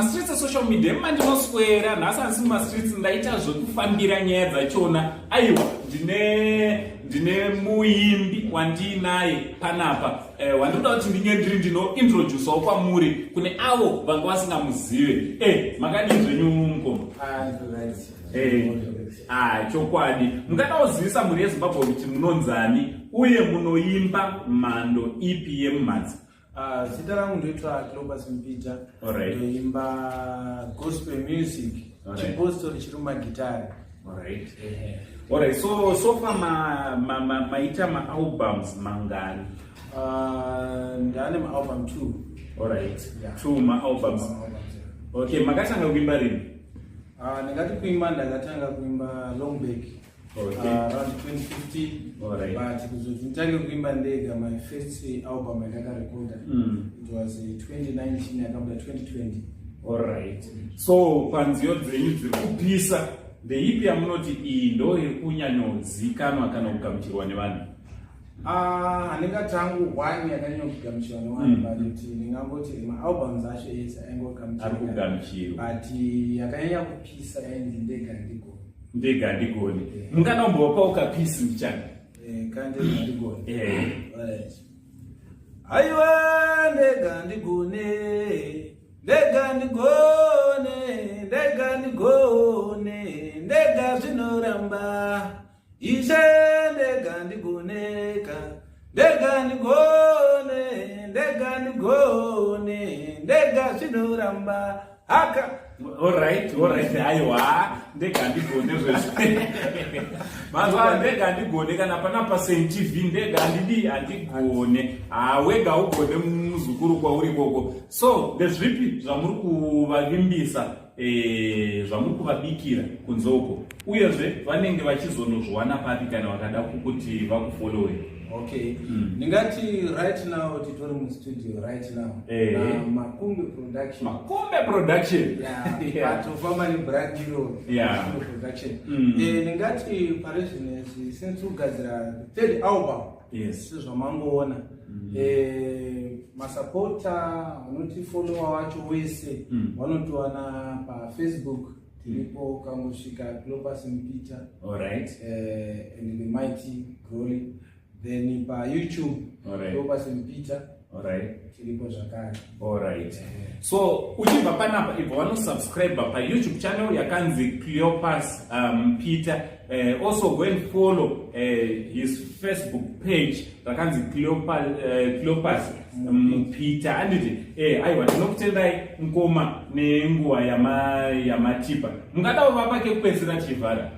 streets social media mandinoswera nhasi asi streets ndaita zvokufambira nyaya dzachona. Aiwa ndine muimbi wandinaye panapa wandinoda kuti ndinge ndino introduce kwamuri kune avo vanga vasingamuzive. Makadini zvenyu mukoma? Chokwadi mungada kuzivisa mhuri yeZimbabwe kuti munonzani uye munoimba mhando ipi yemumhanzi? Zita rangu ndoitwa Clopas Mpita. Ndoimba gospel music, chipostori chiri mumagitari. Alright. So far maita ma-albums mangani? Ndane ma-album 2. Alright. Yeah. 2 ma-albums. Okay, makatanga kuimba rini? Ndakati kuimba ndakatanga kuimba Longback. Around 2015. Alright. But kuzotintange kuimba ndega, my first album ndakarecorda. It was 2019 yakabva 2020. Alright. So panziyo dzenyu dziri kupisa ndeipi yamunoti iyi ndo iri kunyanyozikanwa kana kugamuchirwa nevanhu? Handingatangu one yakanyanya kugamuchirwa nevanhu, but ndingangoti ma-albums acho ese aingogamuchirwa. But yakanyanya kupisa yainzi ndega ndigone. Munganombopa ukapisi mchana? Kande ndigone. Aiwa ndega ndigone, ndega ndigone, ndega ndigone, ndega zvinoramba. Ishe ndega ndigoneka, ndega ndigone, ndega ndigone, ndega zvinoramba. Alright. Aiwa ndega ndigone zveshe. Mazwa ndega ndigone kana panapa TV ndega andigone. Wega ugone muzukuru kwauri koko. So ndezvipi zvamuri kuvavimbisa zvamuri kuvabikira kunzoko uyezve vanenge vachizonozviwana papi kana vakada kuti vakufollowe? Okay. Ningati right now titori mu studio right now. Makumbe production. Yeah. To formally brand new. Yeah. Production. Ningati parizvinezvi since ugadzira third album. Yes. Zvamangoona. Masupporter vanotifollowa wacho wese vanotiwana paFacebook. Tiripo kangosvika Clopas Mpita. Alright. And the Mighty Glory. Then YouTube. Clopas Mpita. Alright. Tiripo zvakare. Alright. So uchibva panapa ibva vanosubscribe paYouTube channel yakanzi Clopas Mpita. Also go and follow his Facebook page rakanzi Clopas Mpita. Anditi aiwa ndinokutendai mukoma nenguva yamatipa. Mungada kuvapa kekupedzisira chivhara?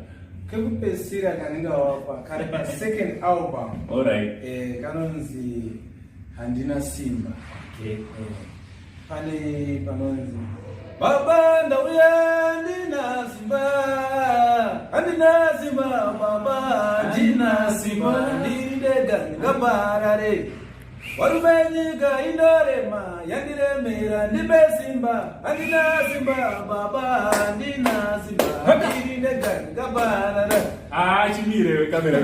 Kekupedzisira kanenga wapa kari pa second album. Alright. Kanonzi handina simba. Okay. Pane panonzi Baba ndauya handina simba baba handina simba ndindega ndikaparare warumenyika indorema yandiremera ndibe simba handina simba baba handina simba ndindega ndikaparare. Chimire kamera.